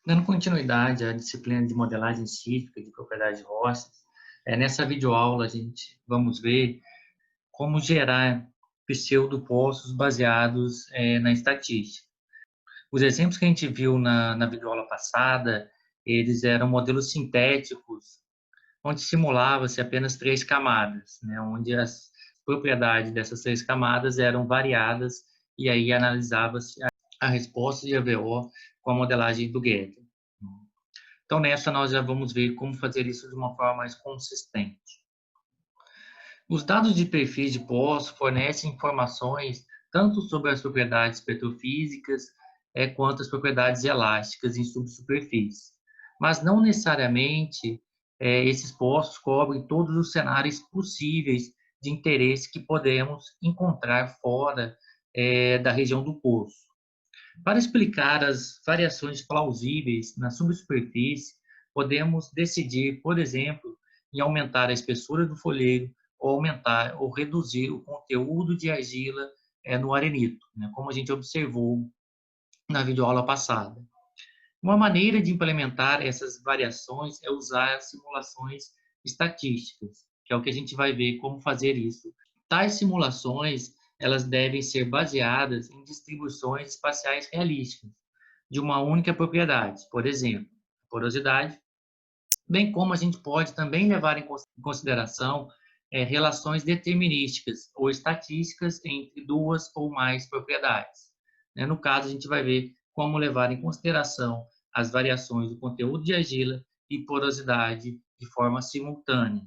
Dando continuidade à disciplina de modelagem cíclica de propriedades de rochas, nessa videoaula a gente vamos ver como gerar pseudopoços baseados na estatística. Os exemplos que a gente viu na videoaula passada, eles eram modelos sintéticos, onde simulava-se apenas três camadas, né, onde as propriedades dessas três camadas eram variadas e aí analisava-se a resposta de AVO com a modelagem do Getty. Então, nessa, nós já vamos ver como fazer isso de uma forma mais consistente. Os dados de perfis de poço fornecem informações tanto sobre as propriedades petrofísicas quanto as propriedades elásticas em subsuperfície. Mas não necessariamente esses poços cobrem todos os cenários possíveis de interesse que podemos encontrar fora da região do poço. Para explicar as variações plausíveis na subsuperfície, podemos decidir, por exemplo, em aumentar a espessura do folheiro ou aumentar ou reduzir o conteúdo de argila no arenito, né, como a gente observou na videoaula passada. Uma maneira de implementar essas variações é usar simulações estatísticas, que é o que a gente vai ver como fazer isso. Tais simulações, elas devem ser baseadas em distribuições espaciais realísticas de uma única propriedade, por exemplo, porosidade, bem como a gente pode também levar em consideração relações determinísticas ou estatísticas entre duas ou mais propriedades. No caso, a gente vai ver como levar em consideração as variações do conteúdo de argila e porosidade de forma simultânea.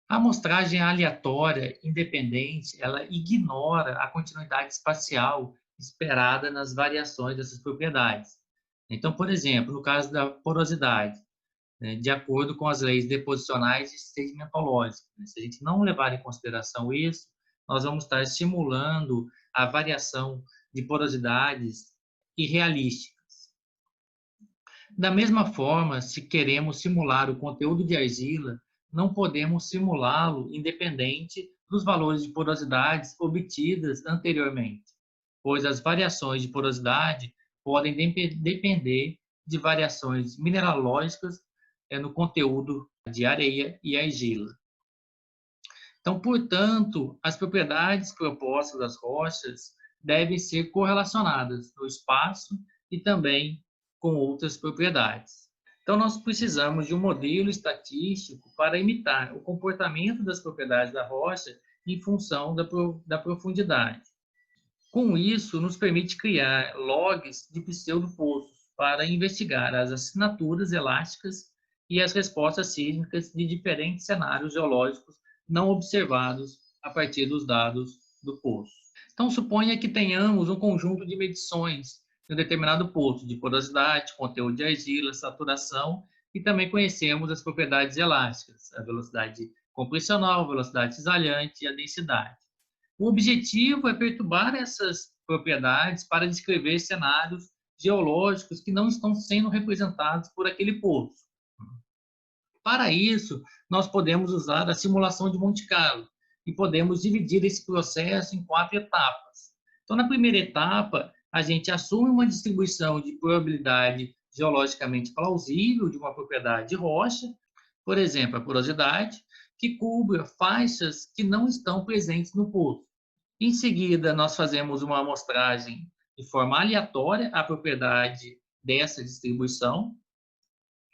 A amostragem aleatória independente, ela ignora a continuidade espacial esperada nas variações dessas propriedades. Então, por exemplo, no caso da porosidade, de acordo com as leis deposicionais e sedimentológicas, se a gente não levar em consideração isso, nós vamos estar simulando a variação de porosidades irrealísticas. Da mesma forma, se queremos simular o conteúdo de argila, não podemos simulá-lo independente dos valores de porosidades obtidas anteriormente, pois as variações de porosidade podem depender de variações mineralógicas no conteúdo de areia e argila. Então, portanto, as propriedades propostas das rochas devem ser correlacionadas no espaço e também com outras propriedades. Então, nós precisamos de um modelo estatístico para imitar o comportamento das propriedades da rocha em função da profundidade. Com isso, nos permite criar logs de pseudopoços para investigar as assinaturas elásticas e as respostas sísmicas de diferentes cenários geológicos não observados a partir dos dados do poço. Então, suponha que tenhamos um conjunto de medições de um determinado poço de porosidade, conteúdo de argila, saturação, e também conhecemos as propriedades elásticas, a velocidade compressional, a velocidade cisalhante e a densidade. O objetivo é perturbar essas propriedades para descrever cenários geológicos que não estão sendo representados por aquele poço. Para isso, nós podemos usar a simulação de Monte Carlo e podemos dividir esse processo em 4 etapas. Então, na primeira etapa, a gente assume uma distribuição de probabilidade geologicamente plausível de uma propriedade de rocha, por exemplo, a porosidade, que cubra faixas que não estão presentes no poço. Em seguida, nós fazemos uma amostragem de forma aleatória à propriedade dessa distribuição.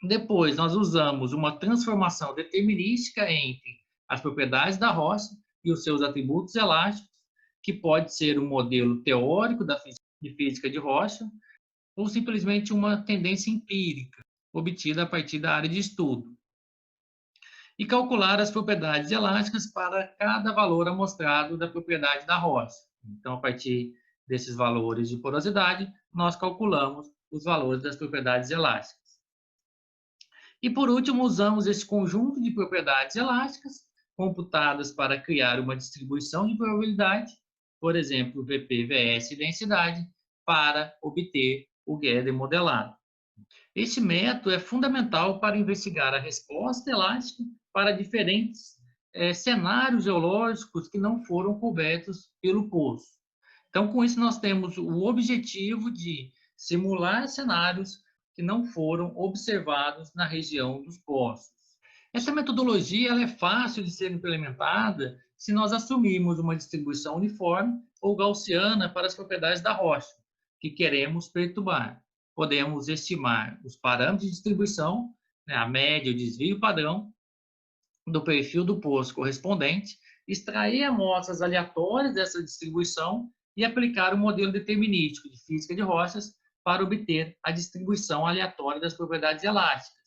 Depois, nós usamos uma transformação determinística entre as propriedades da rocha e os seus atributos elásticos, que pode ser um modelo teórico de física de rocha ou simplesmente uma tendência empírica obtida a partir da área de estudo. E calcular as propriedades elásticas para cada valor amostrado da propriedade da rocha. Então, a partir desses valores de porosidade, nós calculamos os valores das propriedades elásticas. E, por último, usamos esse conjunto de propriedades elásticas computadas para criar uma distribuição de probabilidade, por exemplo, VP, VS e densidade, para obter o Getty modelado. Este método é fundamental para investigar a resposta elástica para diferentes cenários geológicos que não foram cobertos pelo poço. Então, com isso, nós temos o objetivo de simular cenários que não foram observados na região dos poços. Essa metodologia ela é fácil de ser implementada se nós assumirmos uma distribuição uniforme ou gaussiana para as propriedades da rocha que queremos perturbar. Podemos estimar os parâmetros de distribuição, né, a média, o desvio padrão do perfil do poço correspondente, extrair amostras aleatórias dessa distribuição e aplicar o modelo determinístico de física de rochas para obter a distribuição aleatória das propriedades elásticas.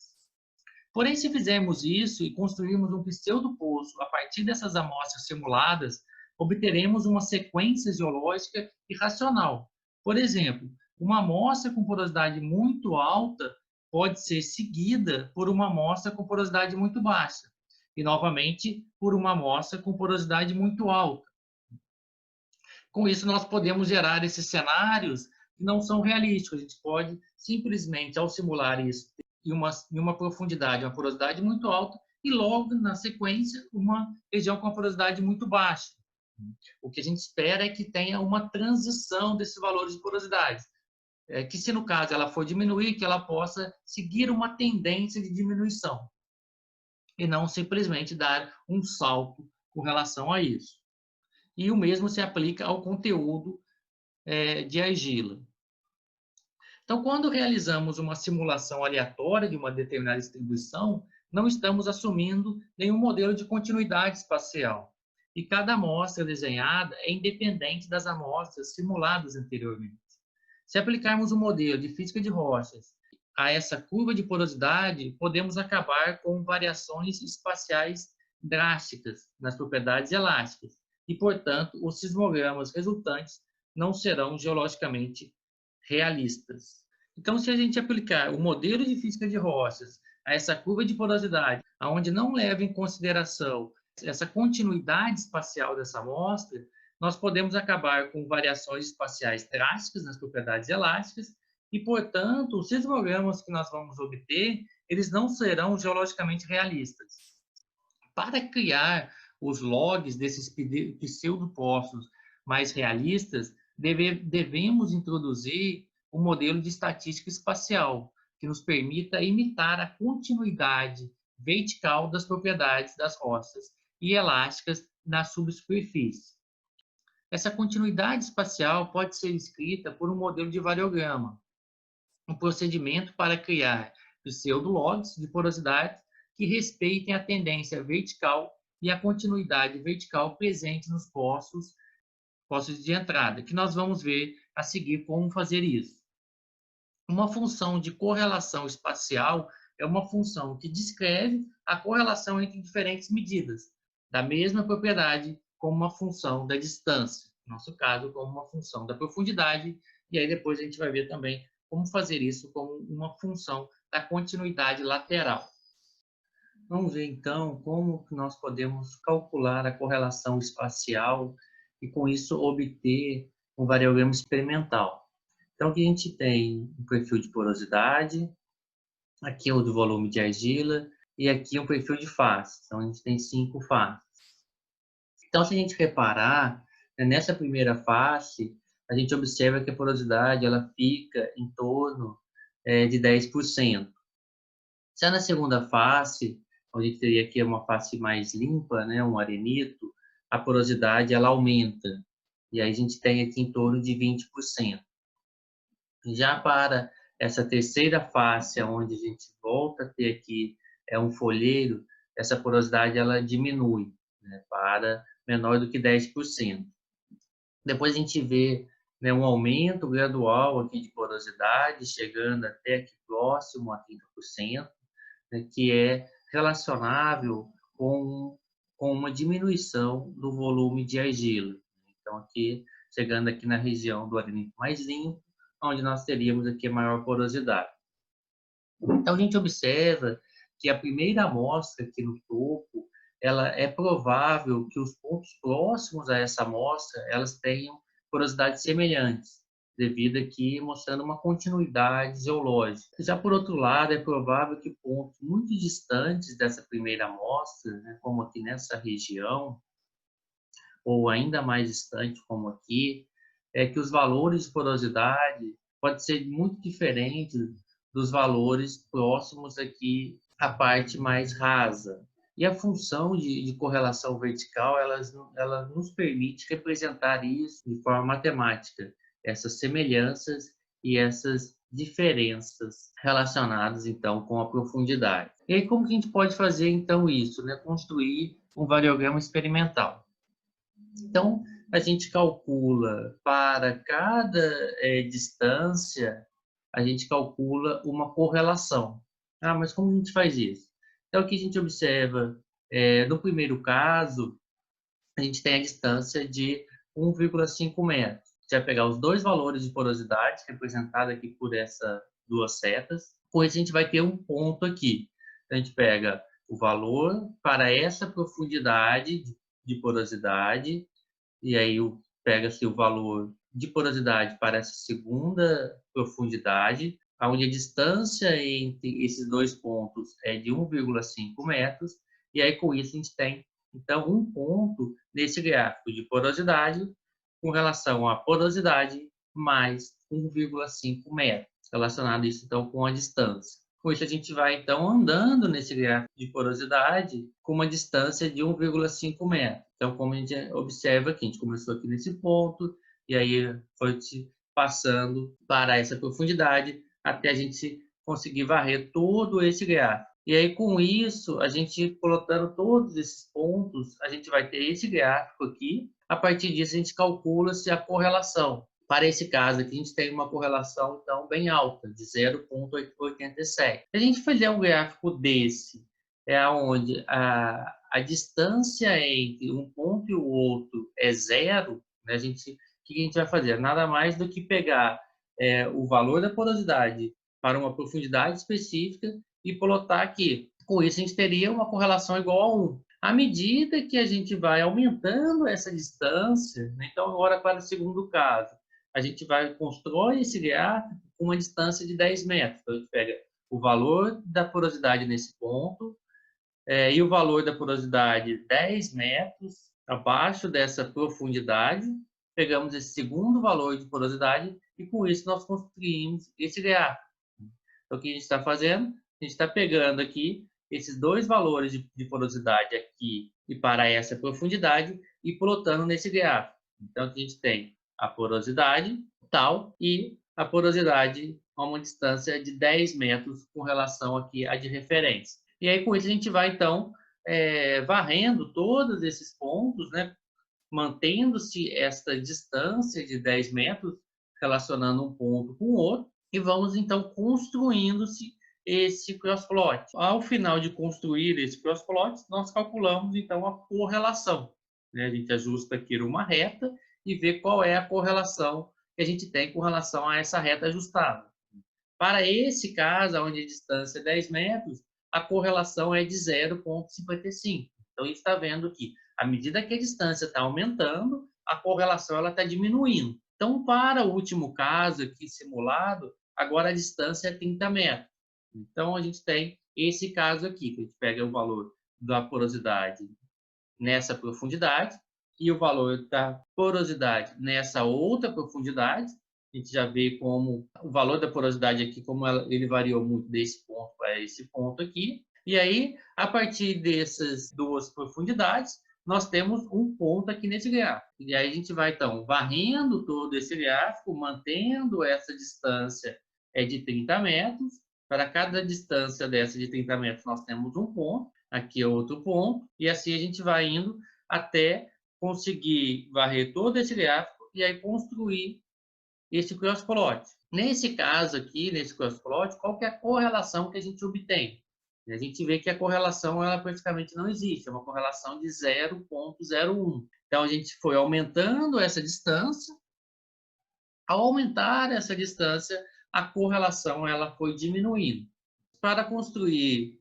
Porém, se fizermos isso e construirmos um pseudo-poço a partir dessas amostras simuladas, obteremos uma sequência geológica irracional. Por exemplo, uma amostra com porosidade muito alta pode ser seguida por uma amostra com porosidade muito baixa e, novamente, por uma amostra com porosidade muito alta. Com isso, nós podemos gerar esses cenários que não são realísticos. A gente pode simplesmente, ao simular isso, em uma profundidade, uma porosidade muito alta, e logo, na sequência, uma região com uma porosidade muito baixa. O que a gente espera é que tenha uma transição desses valores de porosidade. Que se, no caso, ela for diminuir, que ela possa seguir uma tendência de diminuição. E não simplesmente dar um salto com relação a isso. E o mesmo se aplica ao conteúdo de argila. Então, quando realizamos uma simulação aleatória de uma determinada distribuição, não estamos assumindo nenhum modelo de continuidade espacial. E cada amostra desenhada é independente das amostras simuladas anteriormente. Se aplicarmos um modelo de física de rochas a essa curva de porosidade, podemos acabar com variações espaciais drásticas nas propriedades elásticas. E, portanto, os sismogramas resultantes não serão geologicamente realistas. Então, se a gente aplicar o modelo de física de rochas a essa curva de porosidade, onde não leva em consideração essa continuidade espacial dessa amostra, nós podemos acabar com variações espaciais drásticas nas propriedades elásticas e, portanto, os sismogramas que nós vamos obter, eles não serão geologicamente realistas. Para criar os logs desses pseudopoços mais realistas, devemos introduzir um modelo de estatística espacial que nos permita imitar a continuidade vertical das propriedades das rochas e elásticas na subsuperfície. Essa continuidade espacial pode ser escrita por um modelo de variograma, um procedimento para criar pseudologs de porosidade que respeitem a tendência vertical e a continuidade vertical presente nos poços de entrada, que nós vamos ver a seguir como fazer isso. Uma função de correlação espacial é uma função que descreve a correlação entre diferentes medidas da mesma propriedade como uma função da distância, no nosso caso, como uma função da profundidade, e aí depois a gente vai ver também como fazer isso como uma função da continuidade lateral. Vamos ver, então, como nós podemos calcular a correlação espacial e, com isso, obter um variograma experimental. Então, aqui a gente tem um perfil de porosidade, aqui é o do volume de argila, e aqui um perfil de faces. Então, a gente tem 5 faces. Então, se a gente reparar, nessa primeira face, a gente observa que a porosidade ela fica em torno de 10%. Já na segunda face, onde a gente teria aqui uma face mais limpa, né, um arenito, a porosidade ela aumenta. E aí a gente tem aqui em torno de 20%. Já para essa terceira face, onde a gente volta a ter aqui um folheiro, essa porosidade ela diminui, né, para menor do que 10%. Depois a gente vê, né, um aumento gradual aqui de porosidade, chegando até aqui próximo a 30%, né, que é relacionável com uma diminuição do volume de argila. Então, aqui, chegando aqui na região do arenito mais limpo, onde nós teríamos aqui a maior porosidade. Então, a gente observa que a primeira amostra aqui no topo, ela é provável que os pontos próximos a essa amostra, elas tenham porosidades semelhantes, devido aqui mostrando uma continuidade geológica. Já por outro lado, é provável que pontos muito distantes dessa primeira amostra, né, como aqui nessa região, ou ainda mais distante, como aqui, que os valores de porosidade podem ser muito diferentes dos valores próximos aqui à parte mais rasa. E a função de correlação vertical, ela nos permite representar isso de forma matemática, essas semelhanças e essas diferenças relacionadas, então, com a profundidade. E aí, como que a gente pode fazer, então, isso, né? Construir um variograma experimental. Então, a gente calcula para cada distância, a gente calcula uma correlação. Ah, mas como a gente faz isso? Então, o que a gente observa, no primeiro caso, a gente tem a distância de 1,5 metros. A gente vai pegar os dois valores de porosidade, representado aqui por essas duas setas, pois a gente vai ter um ponto aqui. Então, a gente pega o valor para essa profundidade de porosidade, e aí pega-se o valor de porosidade para essa segunda profundidade, onde a distância entre esses dois pontos é de 1,5 metros, e aí com isso a gente tem, então, um ponto nesse gráfico de porosidade com relação à porosidade mais 1,5 metros, relacionado isso então com a distância. Com isso a gente vai então andando nesse gráfico de porosidade com uma distância de 1,5 metros. Então, como a gente observa aqui, a gente começou aqui nesse ponto e aí foi passando para essa profundidade até a gente conseguir varrer todo esse gráfico. E aí, com isso, a gente colocando todos esses pontos, a gente vai ter esse gráfico aqui. A partir disso, a gente calcula-se a correlação. Para esse caso aqui, a gente tem uma correlação, então, bem alta, de 0,87. Se a gente fizer um gráfico desse, onde a distância entre um ponto e o outro é zero, né, o que a gente vai fazer? Nada mais do que pegar o valor da porosidade para uma profundidade específica e plotar aqui. Com isso, a gente teria uma correlação igual a 1. À medida que a gente vai aumentando essa distância, né, então agora para o segundo caso, a gente vai constrói esse gráfico com uma distância de 10 metros. Então, a gente pega o valor da porosidade nesse ponto e o valor da porosidade 10 metros abaixo dessa profundidade. Pegamos esse segundo valor de porosidade e com isso nós construímos esse gráfico. Então, o que a gente está fazendo? A gente está pegando aqui esses dois valores de porosidade aqui e para essa profundidade e plotando nesse gráfico. Então, aqui a gente tem a porosidade tal e a porosidade a uma distância de 10 metros com relação aqui à de referência. E aí, com isso, a gente vai, então, varrendo todos esses pontos, né? Mantendo-se esta distância de 10 metros, relacionando um ponto com o outro, e vamos então construindo-se esse crossplot. Ao final de construir esse crossplot, nós calculamos então a correlação. A gente ajusta aqui uma reta e vê qual é a correlação que a gente tem com relação a essa reta ajustada. Para esse caso, onde a distância é 10 metros, a correlação é de 0,55. Então, a gente está vendo que, à medida que a distância está aumentando, a correlação está diminuindo. Então, para o último caso aqui simulado, agora a distância é 30 metros. Então, a gente tem esse caso aqui, que a gente pega o valor da porosidade nessa profundidade e o valor da porosidade nessa outra profundidade. A gente já vê como o valor da porosidade aqui, como ele variou muito desse ponto para esse ponto aqui. E aí, a partir dessas duas profundidades, nós temos um ponto aqui nesse gráfico. E aí a gente vai, então, varrendo todo esse gráfico, mantendo essa distância de 30 metros. Para cada distância dessa de 30 metros, nós temos um ponto. Aqui é outro ponto. E assim a gente vai indo até conseguir varrer todo esse gráfico e aí construir esse crossplot. Nesse caso aqui, nesse crossplot, qual que é a correlação que a gente obtém? A gente vê que a correlação ela praticamente não existe, é uma correlação de 0,01. Então, a gente foi aumentando essa distância. Ao aumentar essa distância, a correlação ela foi diminuindo. Para construir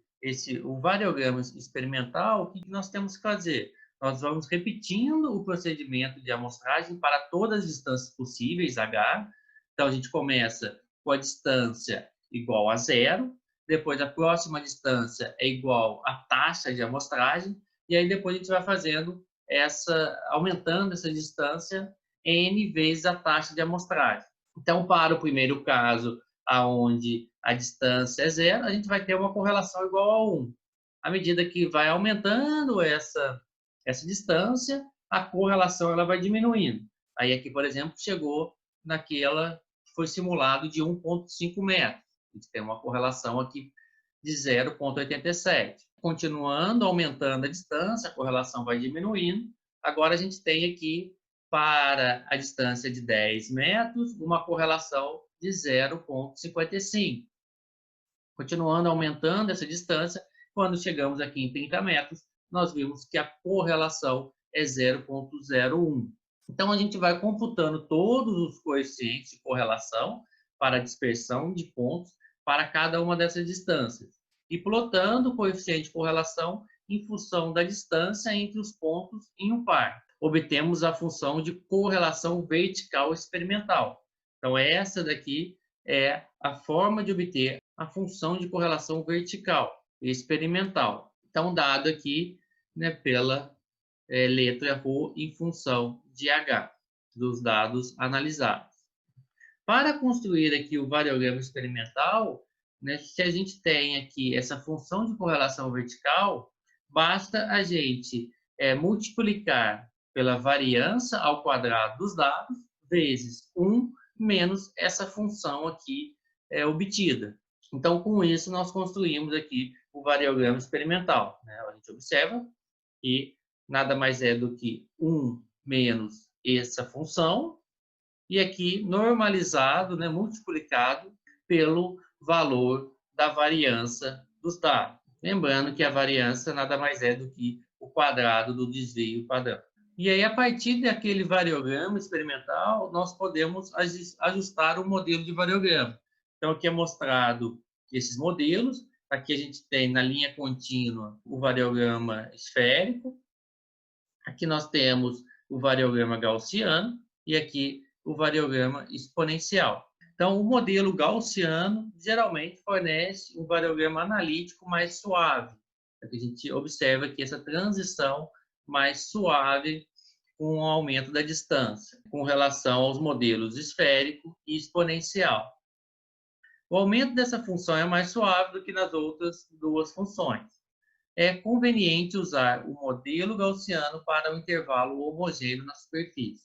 o variograma experimental, o que nós temos que fazer? Nós vamos repetindo o procedimento de amostragem para todas as distâncias possíveis, H. Então, a gente começa com a distância igual a 0, depois a próxima distância é igual à taxa de amostragem, e aí depois a gente vai fazendo aumentando essa distância N vezes a taxa de amostragem. Então, para o primeiro caso, aonde a distância é zero, a gente vai ter uma correlação igual a 1. À medida que vai aumentando essa distância, a correlação ela vai diminuindo. Aí aqui, por exemplo, chegou naquela que foi simulado de 1,5 metros. A gente tem uma correlação aqui de 0,87. Continuando aumentando a distância, a correlação vai diminuindo. Agora a gente tem aqui, para a distância de 10 metros, uma correlação de 0,55. Continuando aumentando essa distância, quando chegamos aqui em 30 metros, nós vimos que a correlação é 0,01. Então, a gente vai computando todos os coeficientes de correlação para a dispersão de pontos para cada uma dessas distâncias e plotando o coeficiente de correlação em função da distância entre os pontos em um par. Obtemos a função de correlação vertical experimental. Então, essa daqui é a forma de obter a função de correlação vertical experimental. Então, dado aqui, né, pela letra ρ em função de h, dos dados analisados. Para construir aqui o variograma experimental, né, se a gente tem aqui essa função de correlação vertical, basta a gente multiplicar pela variância ao quadrado dos dados, vezes 1 menos essa função aqui obtida. Então, com isso, nós construímos aqui o variograma experimental, né? A gente observa que nada mais é do que 1 menos essa função, e aqui normalizado, né, multiplicado pelo valor da variância dos dados. Lembrando que a variância nada mais é do que o quadrado do desvio padrão. E aí, a partir daquele variograma experimental, nós podemos ajustar o modelo de variograma. Então, aqui é mostrado esses modelos. Aqui a gente tem na linha contínua o variograma esférico. Aqui nós temos o variograma gaussiano e aqui o variograma exponencial. Então, o modelo gaussiano geralmente fornece um variograma analítico mais suave. Aqui a gente observa que essa transição mais suave com o aumento da distância, com relação aos modelos esférico e exponencial. O aumento dessa função é mais suave do que nas outras duas funções. É conveniente usar o modelo gaussiano para o intervalo homogêneo na superfície.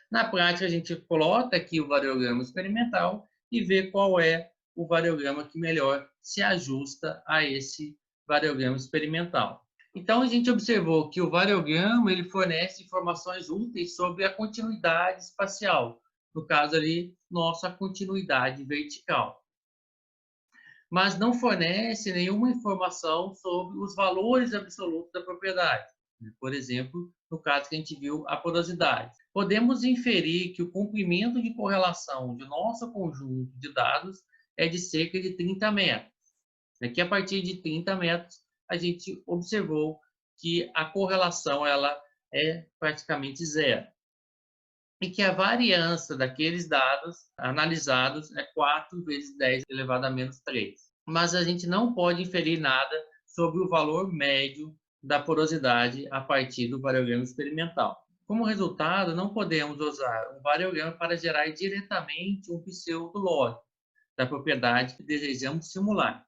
Na prática, a gente coloca aqui o variograma experimental e vê qual é o variograma que melhor se ajusta a esse variograma experimental. Então, a gente observou que o variograma ele fornece informações úteis sobre a continuidade espacial, no caso ali, nossa continuidade vertical. Mas não fornece nenhuma informação sobre os valores absolutos da propriedade. Por exemplo, no caso que a gente viu, a porosidade. Podemos inferir que o comprimento de correlação de nosso conjunto de dados é de cerca de 30 metros. Aqui, a partir de 30 metros, a gente observou que a correlação ela é praticamente zero. E que a variância daqueles dados analisados é 4 vezes 10 elevado a menos 3. Mas a gente não pode inferir nada sobre o valor médio da porosidade a partir do variograma experimental. Como resultado, não podemos usar um variograma para gerar diretamente um pseudolog da propriedade que desejamos simular.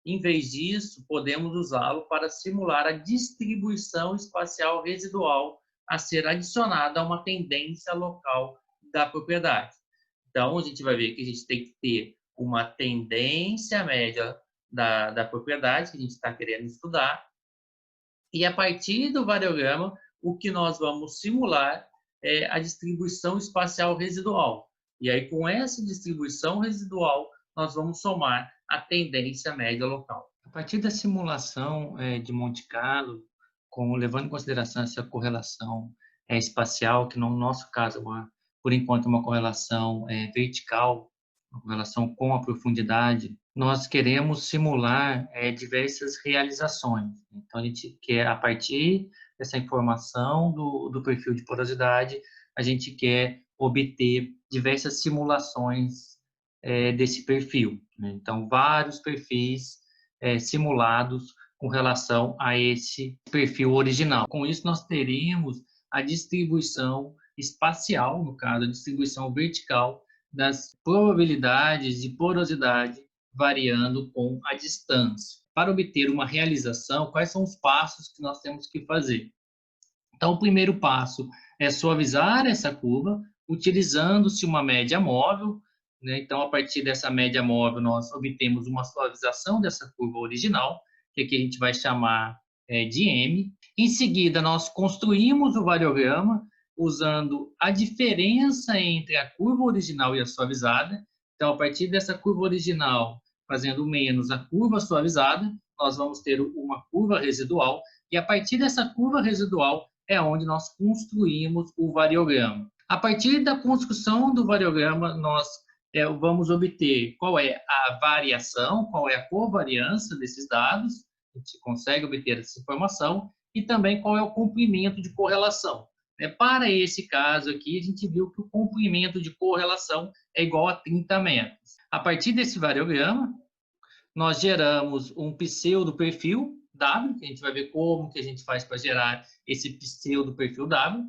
Em vez disso, podemos usá-lo para simular a distribuição espacial residual a ser adicionada a uma tendência local da propriedade. Então, a gente vai ver que a gente tem que ter uma tendência média da propriedade que a gente está querendo estudar, e a partir do variograma, o que nós vamos simular é a distribuição espacial residual. E aí, com essa distribuição residual, nós vamos somar a tendência média local. A partir da simulação de Monte Carlo, levando em consideração essa correlação espacial, que no nosso caso, por enquanto, é uma correlação vertical, uma correlação com a profundidade, nós queremos simular diversas realizações. Então, a gente quer, a partir dessa informação do perfil de porosidade, a gente quer obter diversas simulações desse perfil. Né? Então, vários perfis simulados com relação a esse perfil original. Com isso, nós teríamos a distribuição espacial, no caso, a distribuição vertical das probabilidades de porosidade variando com a distância. Para obter uma realização, quais são os passos que nós temos que fazer? Então, o primeiro passo é suavizar essa curva, utilizando-se uma média móvel, né? Então, a partir dessa média móvel, nós obtemos uma suavização dessa curva original, que aqui a gente vai chamar de M. Em seguida, nós construímos o variograma usando a diferença entre a curva original e a suavizada. Então, a partir dessa curva original, fazendo menos a curva suavizada, nós vamos ter uma curva residual, e a partir dessa curva residual é onde nós construímos o variograma. A partir da construção do variograma, nós vamos obter qual é a variação, qual é a covariância desses dados, a gente consegue obter essa informação, e também qual é o comprimento de correlação. Para esse caso aqui, a gente viu que o comprimento de correlação é igual a 30 metros. A partir desse variograma, nós geramos um pseudo-perfil W, que a gente vai ver como que a gente faz para gerar esse pseudo-perfil W,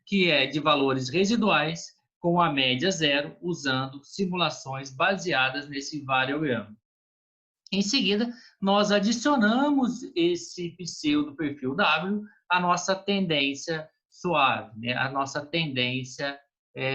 que é de valores residuais com a média zero, usando simulações baseadas nesse variograma. Em seguida, nós adicionamos esse pseudo-perfil W à nossa tendência suave, né? A nossa tendência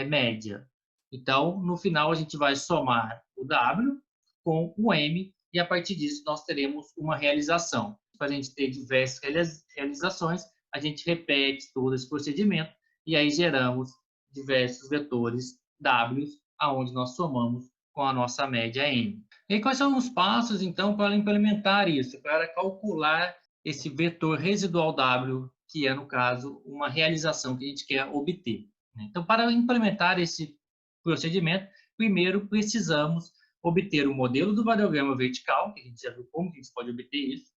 média. Então, no final, a gente vai somar o W com o M, e a partir disso nós teremos uma realização. Para a gente ter diversas realizações, a gente repete todo esse procedimento, e aí geramos diversos vetores W, aonde nós somamos com a nossa média M. E quais são os passos, então, para implementar isso, para calcular esse vetor residual W, que é, no caso, uma realização que a gente quer obter? Então, para implementar esse procedimento, primeiro precisamos obter o modelo do variograma vertical, que a gente já viu como que a gente pode obter isso.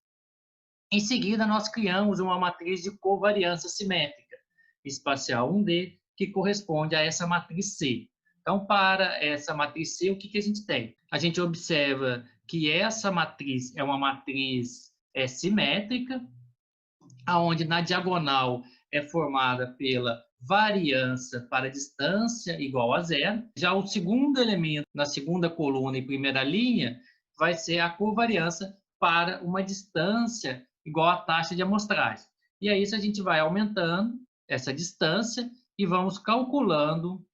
Em seguida, nós criamos uma matriz de covariância simétrica espacial 1D, que corresponde a essa matriz C. Então, para essa matriz C, o que a gente tem? A gente observa que essa matriz é uma matriz simétrica, onde na diagonal é formada pela variância para distância igual a zero. Já o segundo elemento, na segunda coluna e primeira linha, vai ser a covariância para uma distância igual à taxa de amostragem. E aí, isso a gente vai aumentando essa distância e vamos calculando,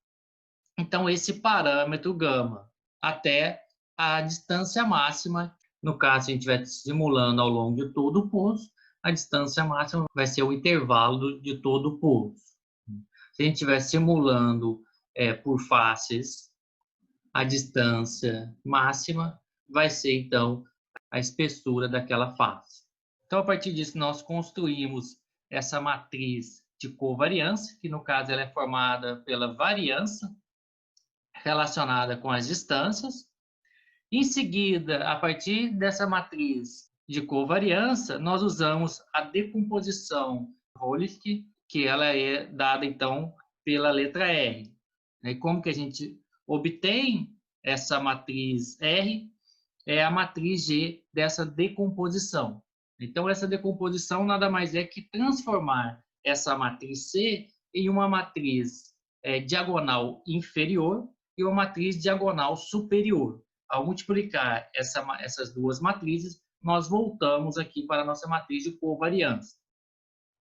então, esse parâmetro gama até a distância máxima. No caso, se a gente estiver simulando ao longo de todo o pulso, a distância máxima vai ser o intervalo de todo o pulso. Se a gente estiver simulando por faces, a distância máxima vai ser, então, a espessura daquela face. Então, a partir disso, nós construímos essa matriz de covariância, que no caso ela é formada pela variância relacionada com as distâncias. Em seguida, a partir dessa matriz de covariância, nós usamos a decomposição Rolick, que ela é dada, então, pela letra R. E como que a gente obtém essa matriz R? É a matriz G dessa decomposição. Então, essa decomposição nada mais é que transformar essa matriz C em uma matriz diagonal inferior e uma matriz diagonal superior. Ao multiplicar essas duas matrizes, nós voltamos aqui para a nossa matriz de covariância.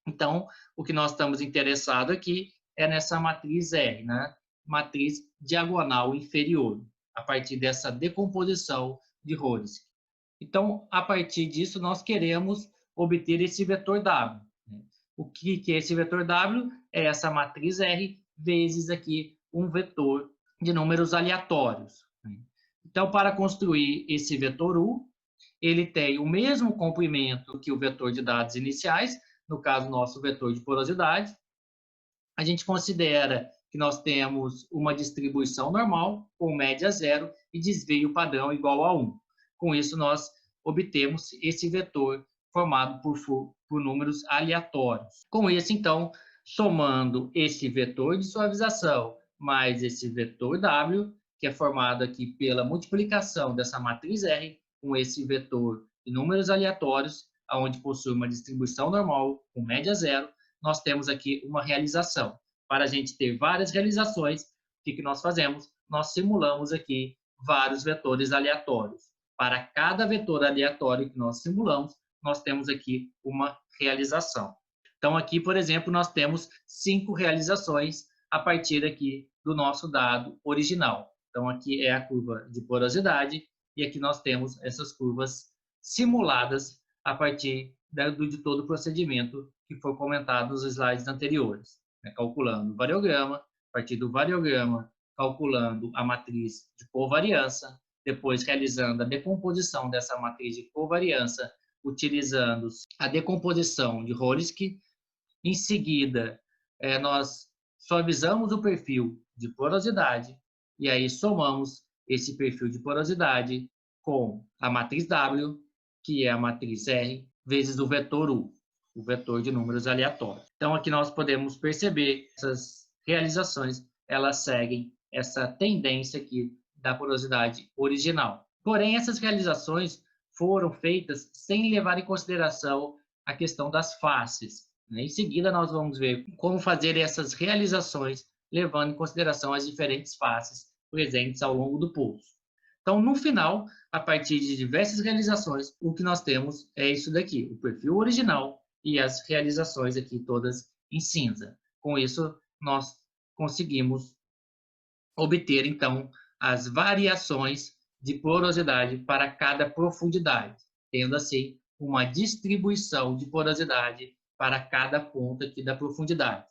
Então, o que nós estamos interessados aqui é nessa matriz R, né? Matriz diagonal inferior, a partir dessa decomposição de Rolick. Então, a partir disso, nós queremos obter esse vetor W. O que é esse vetor W? É essa matriz R vezes aqui um vetor de números aleatórios. Então, para construir esse vetor U, ele tem o mesmo comprimento que o vetor de dados iniciais, no caso nosso vetor de porosidade. A gente considera que nós temos uma distribuição normal com média zero e desvio padrão igual a 1. Com isso, nós obtemos esse vetor formado por números aleatórios. Com isso, então, somando esse vetor de suavização mais esse vetor W, que é formado aqui pela multiplicação dessa matriz R com esse vetor de números aleatórios, onde possui uma distribuição normal com média zero, nós temos aqui uma realização. Para a gente ter várias realizações, o que nós fazemos? nós simulamos aqui vários vetores aleatórios. Para cada vetor aleatório que nós simulamos, nós temos aqui uma realização. Então, aqui, por exemplo, nós temos 5 realizações a partir aqui do nosso dado original. Então, aqui é a curva de porosidade e aqui nós temos essas curvas simuladas a partir de todo o procedimento que foi comentado nos slides anteriores, né? Calculando o variograma, a partir do variograma, calculando a matriz de covariância, depois realizando a decomposição dessa matriz de covariância, utilizando a decomposição de Rolinsky. Em seguida, nós suavizamos o perfil de porosidade e aí somamos esse perfil de porosidade com a matriz W, que é a matriz R, vezes o vetor U, o vetor de números aleatórios. Então, aqui nós podemos perceber essas realizações, elas seguem essa tendência aqui da porosidade original. Porém, essas realizações foram feitas sem levar em consideração a questão das faces. Em seguida, nós vamos ver como fazer essas realizações, levando em consideração as diferentes faces presentes ao longo do poço. Então, no final, a partir de diversas realizações, o que nós temos é isso daqui, o perfil original e as realizações aqui todas em cinza. Com isso, nós conseguimos obter, então, as variações de porosidade para cada profundidade, tendo, assim, uma distribuição de porosidade para cada ponto aqui da profundidade.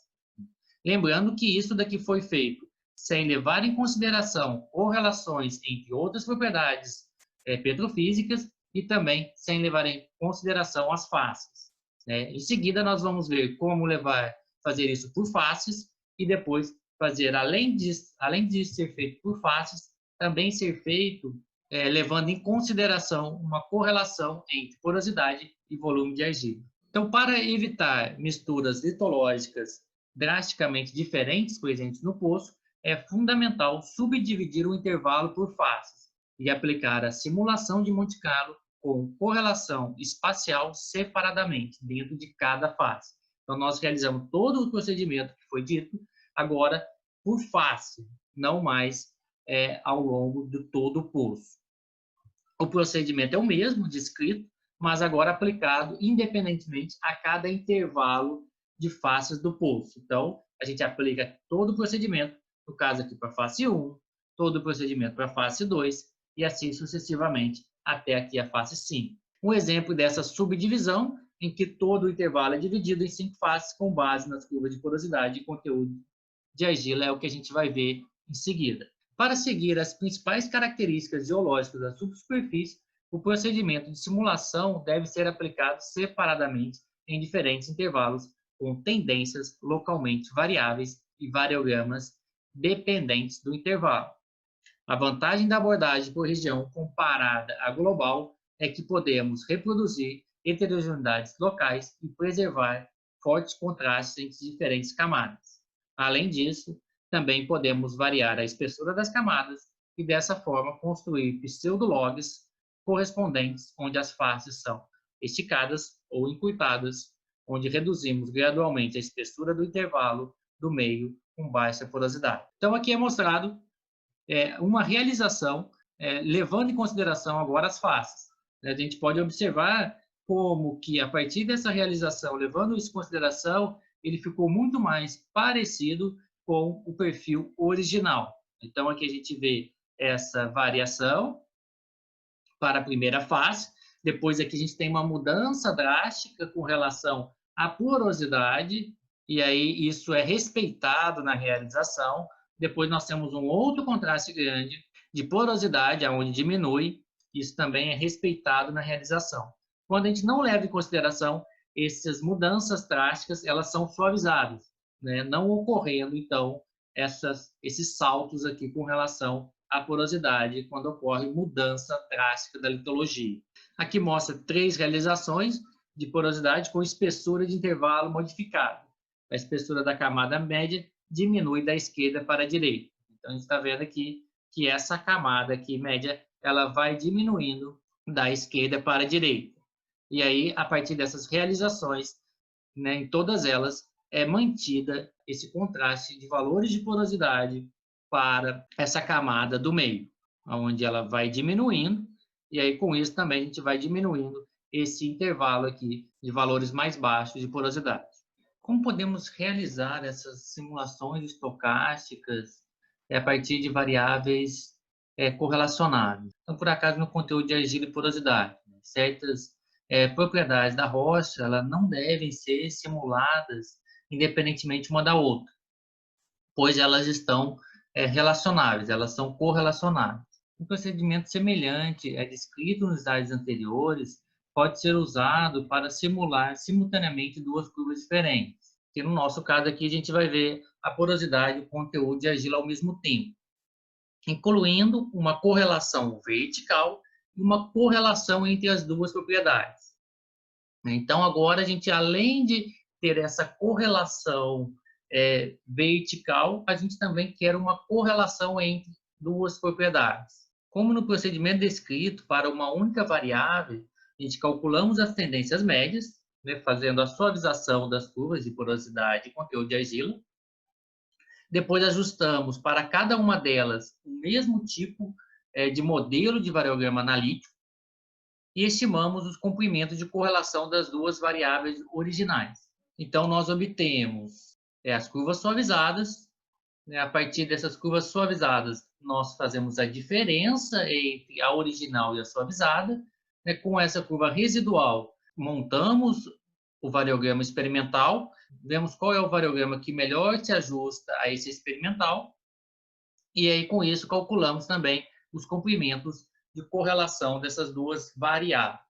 Lembrando que isso daqui foi feito sem levar em consideração correlações entre outras propriedades petrofísicas e também sem levar em consideração as faces. Em seguida, nós vamos ver como fazer isso por faces e depois fazer, além de ser feito por faces, também ser feito levando em consideração uma correlação entre porosidade e volume de argila. Então, para evitar misturas litológicas drasticamente diferentes presentes no poço, é fundamental subdividir o intervalo por faces e aplicar a simulação de Monte Carlo com correlação espacial separadamente dentro de cada face. Então, nós realizamos todo o procedimento que foi dito, agora por face, não mais ao longo de todo o poço. O procedimento é o mesmo, descrito, mas agora aplicado independentemente a cada intervalo de faces do poço. Então, a gente aplica todo o procedimento, no caso aqui para a face 1, todo o procedimento para a face 2, e assim sucessivamente até aqui a face 5. Um exemplo dessa subdivisão, em que todo o intervalo é dividido em 5 faces com base nas curvas de porosidade e conteúdo de argila, é o que a gente vai ver em seguida. Para seguir as principais características geológicas da subsuperfície, o procedimento de simulação deve ser aplicado separadamente em diferentes intervalos, com tendências localmente variáveis e variogramas dependentes do intervalo. A vantagem da abordagem por região comparada à global é que podemos reproduzir heterogeneidades locais e preservar fortes contrastes entre diferentes camadas. Além disso, também podemos variar a espessura das camadas e, dessa forma, construir pseudologs correspondentes onde as faces são esticadas ou encurtadas, onde reduzimos gradualmente a espessura do intervalo do meio com baixa porosidade. Então, aqui é mostrado uma realização levando em consideração agora as faces. A gente pode observar como que, a partir dessa realização, levando isso em consideração, ele ficou muito mais parecido com o perfil original. Então, aqui a gente vê essa variação para a primeira face, depois aqui a gente tem uma mudança drástica com relação à porosidade, e aí isso é respeitado na realização. Depois nós temos um outro contraste grande de porosidade, onde diminui, isso também é respeitado na realização. Quando a gente não leva em consideração essas mudanças drásticas, elas são suavizadas, né? Não ocorrendo, então, esses saltos aqui com relação à porosidade, quando ocorre mudança drástica da litologia. Aqui mostra 3 realizações de porosidade com espessura de intervalo modificado. A espessura da camada média diminui da esquerda para a direita. Então, a gente está vendo aqui que essa camada aqui média, ela vai diminuindo da esquerda para a direita. E aí, a partir dessas realizações, né, em todas elas, é mantida esse contraste de valores de porosidade para essa camada do meio, onde ela vai diminuindo, e aí com isso também a gente vai diminuindo esse intervalo aqui de valores mais baixos de porosidade. Como podemos realizar essas simulações estocásticas a partir de variáveis correlacionáveis? Então, por acaso, no conteúdo de argila e porosidade, certas propriedades da rocha elas não devem ser simuladas independentemente uma da outra, pois elas estão relacionáveis, elas são correlacionáveis. Um procedimento semelhante descrito nos slides anteriores pode ser usado para simular simultaneamente duas curvas diferentes. Que no nosso caso aqui a gente vai ver a porosidade e o conteúdo de argila ao mesmo tempo, incluindo uma correlação vertical e uma correlação entre as duas propriedades. Então agora a gente, além de ter essa correlação vertical, a gente também quer uma correlação entre duas propriedades. Como no procedimento descrito para uma única variável, a gente calculamos as tendências médias, fazendo a suavização das curvas de porosidade e conteúdo de argila. Depois ajustamos para cada uma delas o mesmo tipo de modelo de variograma analítico e estimamos os comprimentos de correlação das duas variáveis originais. Então, nós obtemos as curvas suavizadas. A partir dessas curvas suavizadas, nós fazemos a diferença entre a original e a suavizada. Com essa curva residual, montamos o variograma experimental, vemos qual é o variograma que melhor se ajusta a esse experimental, e aí com isso calculamos também os comprimentos de correlação dessas duas variáveis.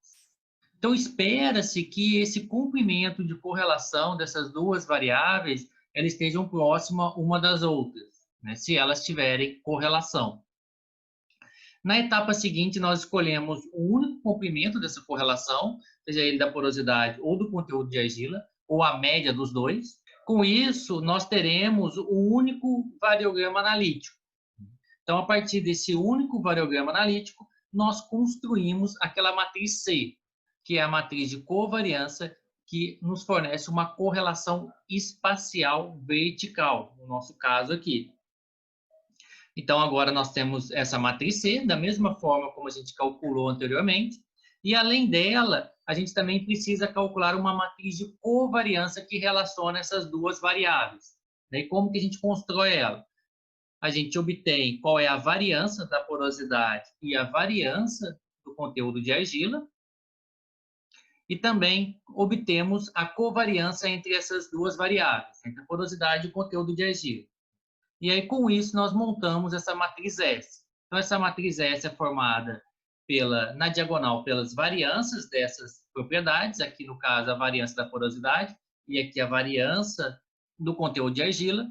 Então, espera-se que esse comprimento de correlação dessas duas variáveis elas estejam próximas uma das outras, se elas tiverem correlação. Na etapa seguinte, nós escolhemos o único comprimento dessa correlação, seja ele da porosidade ou do conteúdo de argila, ou a média dos dois. Com isso, nós teremos o único variograma analítico. Então, a partir desse único variograma analítico, nós construímos aquela matriz C, que é a matriz de covariância que nos fornece uma correlação espacial vertical, no nosso caso aqui. Então, agora nós temos essa matriz C, da mesma forma como a gente calculou anteriormente, e além dela, a gente também precisa calcular uma matriz de covariância que relaciona essas duas variáveis. E como que a gente constrói ela? A gente obtém qual é a variância da porosidade e a variância do conteúdo de argila, e também obtemos a covariância entre essas duas variáveis, entre a porosidade e o conteúdo de argila. E aí, com isso, nós montamos essa matriz S. Então, essa matriz S é formada na diagonal pelas variâncias dessas propriedades, aqui no caso a variância da porosidade, e aqui a variância do conteúdo de argila.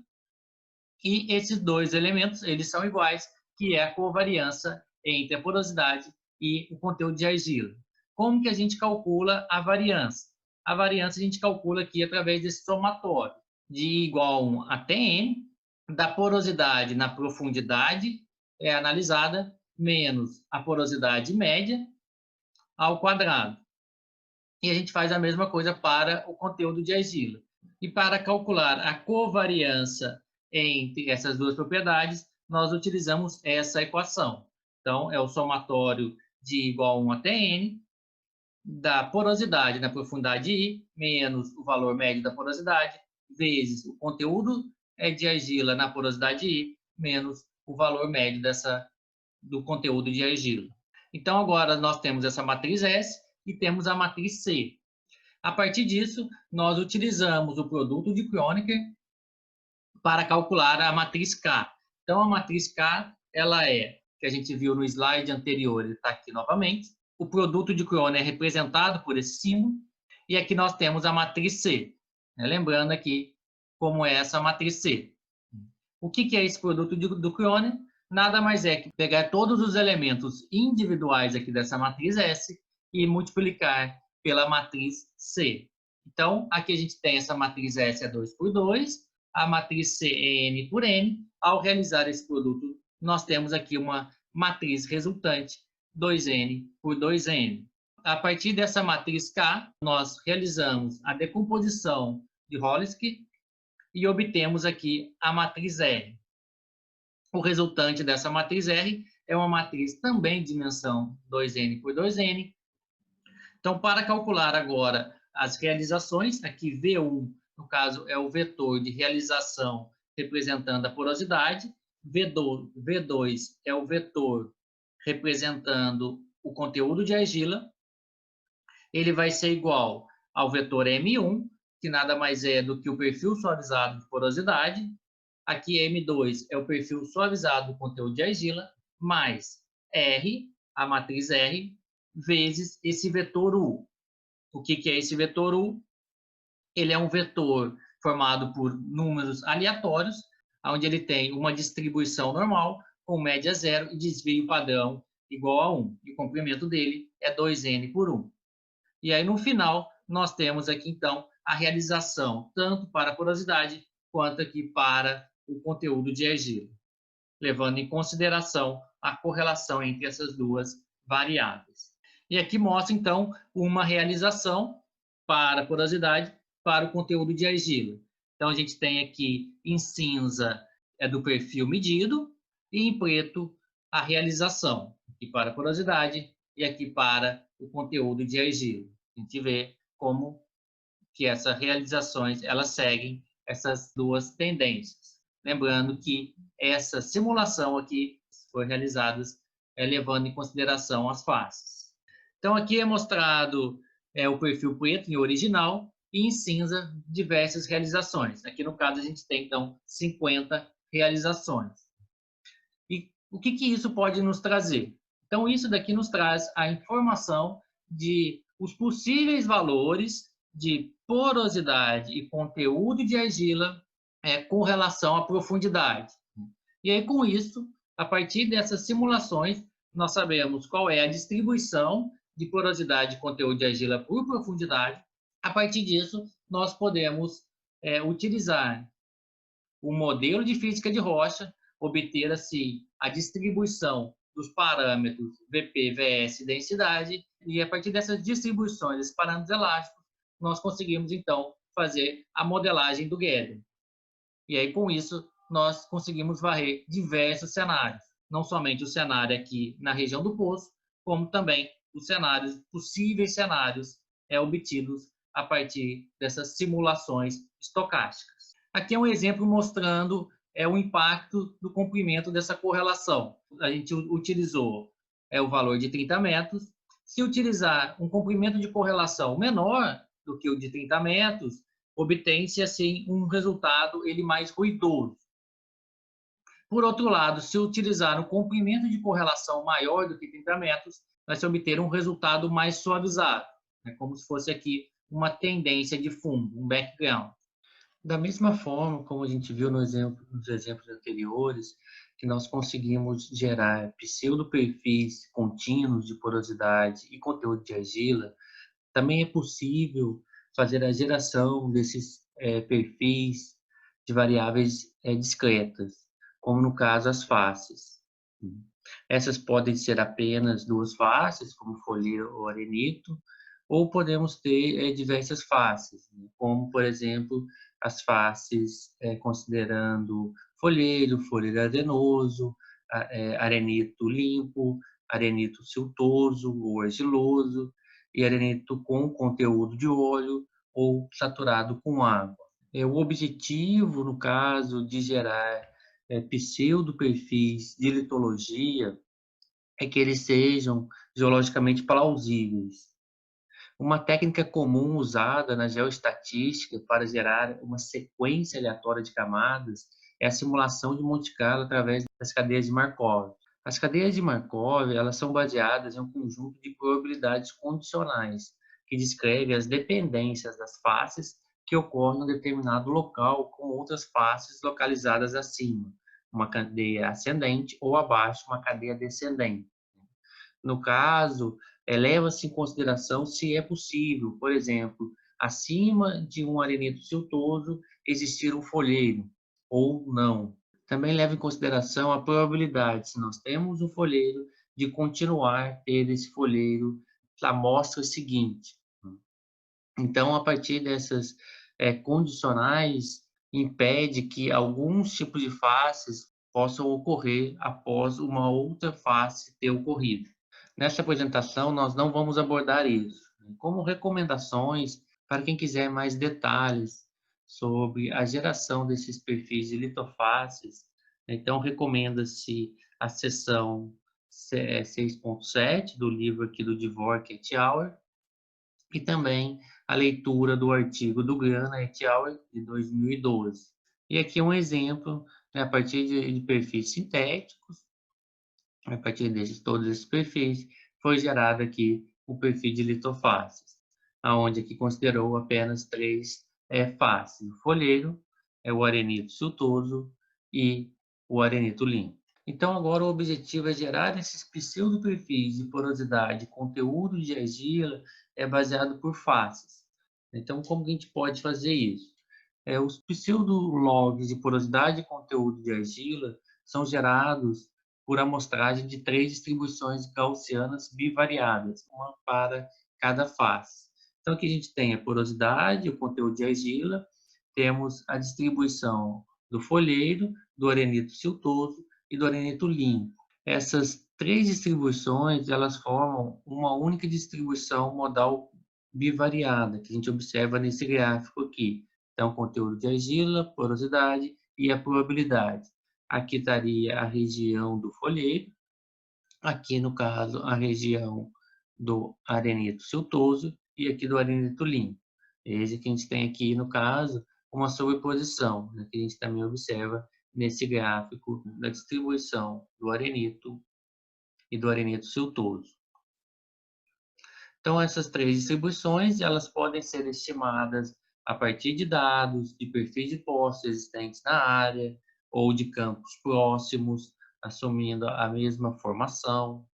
E esses dois elementos, eles são iguais, que é a covariância entre a porosidade e o conteúdo de argila. Como que a gente calcula a variância? A variância a gente calcula aqui através desse somatório, de igual a 1 até n, da porosidade na profundidade analisada, menos a porosidade média, ao quadrado. E a gente faz a mesma coisa para o conteúdo de argila. E para calcular a covariância entre essas duas propriedades, nós utilizamos essa equação. Então, é o somatório de igual a 1 até n, da porosidade na profundidade I, menos o valor médio da porosidade, vezes o conteúdo de argila na porosidade I, menos o valor médio do conteúdo de argila. Então, agora nós temos essa matriz S e temos a matriz C. A partir disso, nós utilizamos o produto de Kronecker para calcular a matriz K. Então, a matriz K, ela que a gente viu no slide anterior, ele está aqui novamente. O produto de Kronecker é representado por esse símbolo. E aqui nós temos a matriz C. Lembrando aqui como é essa matriz C. O que é esse produto do Kronecker? Nada mais é que pegar todos os elementos individuais aqui dessa matriz S e multiplicar pela matriz C. Então, aqui a gente tem essa matriz S é 2 por 2, a matriz C é N por N. Ao realizar esse produto, nós temos aqui uma matriz resultante 2N por 2N. A partir dessa matriz K, nós realizamos a decomposição de Holesky e obtemos aqui a matriz R. O resultante dessa matriz R é uma matriz também de dimensão 2n por 2n. Então, para calcular agora as realizações, aqui V1, no caso, é o vetor de realização representando a porosidade, V2 é o vetor representando o conteúdo de argila, ele vai ser igual ao vetor M1, que nada mais é do que o perfil suavizado de porosidade. Aqui M2 é o perfil suavizado do conteúdo de argila, mais R, a matriz R, vezes esse vetor U. O que é esse vetor U? Ele é um vetor formado por números aleatórios, onde ele tem uma distribuição normal, com média zero e desvio padrão igual a 1. E o comprimento dele é 2n por 1. E aí, no final, nós temos aqui, então, a realização, tanto para a porosidade, quanto aqui para o conteúdo de argila, levando em consideração a correlação entre essas duas variáveis. E aqui mostra, então, uma realização para a porosidade, para o conteúdo de argila. Então, a gente tem aqui em cinza é do perfil medido e em preto a realização, aqui para a porosidade e aqui para o conteúdo de argila. A gente vê como que essas realizações elas seguem essas duas tendências. Lembrando que essa simulação aqui foi realizada levando em consideração as faces. Então, aqui é mostrado o perfil preto em original e em cinza diversas realizações. Aqui, no caso, a gente tem, então, 50 realizações. E o que isso pode nos trazer? Então, isso daqui nos traz a informação de os possíveis valores de porosidade e conteúdo de argila com relação à profundidade. E aí, com isso, a partir dessas simulações, nós sabemos qual é a distribuição de porosidade e conteúdo de argila por profundidade. A partir disso, nós podemos utilizar o modelo de física de rocha, obter assim a distribuição dos parâmetros Vp, Vs e densidade, e a partir dessas distribuições, desses parâmetros elásticos, nós conseguimos então fazer a modelagem do Gödel. E aí, com isso, nós conseguimos varrer diversos cenários, não somente o cenário aqui na região do poço, como também os cenários, possíveis cenários obtidos a partir dessas simulações estocásticas. Aqui é um exemplo mostrando o impacto do comprimento dessa correlação. A gente utilizou o valor de 30 metros. Se utilizar um comprimento de correlação menor do que o de 30 metros, obtém-se assim um resultado ele mais ruidoso. Por outro lado, se utilizar um comprimento de correlação maior do que 30 metros, vai se obter um resultado mais suavizado, como se fosse aqui uma tendência de fundo, um background. Da mesma forma como a gente viu nos exemplos anteriores, que nós conseguimos gerar pseudo-perfis contínuos de porosidade e conteúdo de argila, também é possível fazer a geração desses perfis de variáveis discretas, como no caso as faces. Essas podem ser apenas duas faces, como folheiro ou arenito, ou podemos ter diversas faces, como, por exemplo, as faces considerando folheiro, folheiro arenoso, arenito limpo, arenito siltoso ou argiloso, e arenito com conteúdo de óleo ou saturado com água. O objetivo, no caso de gerar pseudo-perfis de litologia, é que eles sejam geologicamente plausíveis. Uma técnica comum usada na geoestatística para gerar uma sequência aleatória de camadas é a simulação de Monte Carlo através das cadeias de Markov. As cadeias de Markov elas são baseadas em um conjunto de probabilidades condicionais que descreve as dependências das faces que ocorrem em um determinado local com outras faces localizadas acima, uma cadeia ascendente, ou abaixo, uma cadeia descendente. No caso, leva-se em consideração se é possível, por exemplo, acima de um arenito siltoso existir um folheiro ou não. Também leva em consideração a probabilidade, se nós temos um folheiro, de continuar a ter esse folheiro na amostra seguinte. Então, a partir dessas condicionais, impede que alguns tipos de faces possam ocorrer após uma outra face ter ocorrido. Nessa apresentação, nós não vamos abordar isso, como recomendações para quem quiser mais detalhes sobre a geração desses perfis de litofaces. Então, recomenda-se a seção 6.7 do livro aqui do Dvork et al. E também a leitura do artigo do Grana et al. De 2012. E aqui um exemplo, né, a partir de perfis sintéticos, a partir desses todos esses perfis, foi gerado aqui o perfil de litofaces, aonde aqui considerou apenas três faces: o folheiro, o arenito siltoso e o arenito limpo. Então, agora o objetivo é gerar esses pseudo-perfis de porosidade, conteúdo de argila baseado por faces. Então, como que a gente pode fazer isso? Os pseudo-logs de porosidade e conteúdo de argila são gerados por amostragem de três distribuições gaussianas bivariadas, uma para cada face. Então, aqui a gente tem a porosidade, o conteúdo de argila, temos a distribuição do folheiro, do arenito siltoso e do arenito limpo. Essas três distribuições, elas formam uma única distribuição modal bivariada, que a gente observa nesse gráfico aqui. Então, conteúdo de argila, porosidade e a probabilidade. Aqui estaria a região do folheiro, aqui no caso a região do arenito siltoso e aqui do arenito limpo. Veja que a gente tem aqui no caso uma sobreposição, né, que a gente também observa nesse gráfico da distribuição do arenito e do arenito siltoso. Então essas três distribuições elas podem ser estimadas a partir de dados de perfis de postos existentes na área ou de campos próximos, assumindo a mesma formação,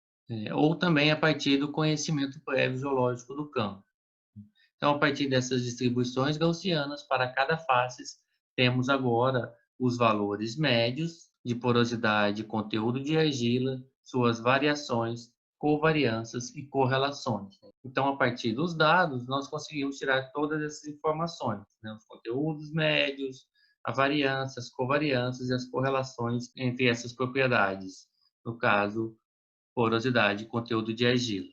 ou também a partir do conhecimento prévio geológico do campo. Então, a partir dessas distribuições gaussianas para cada face, temos agora os valores médios de porosidade e conteúdo de argila, suas variações, covariâncias e correlações. Então, a partir dos dados, nós conseguimos tirar todas essas informações, né? Os conteúdos médios, a variância, as covariâncias e as correlações entre essas propriedades. No caso, porosidade e conteúdo de argila.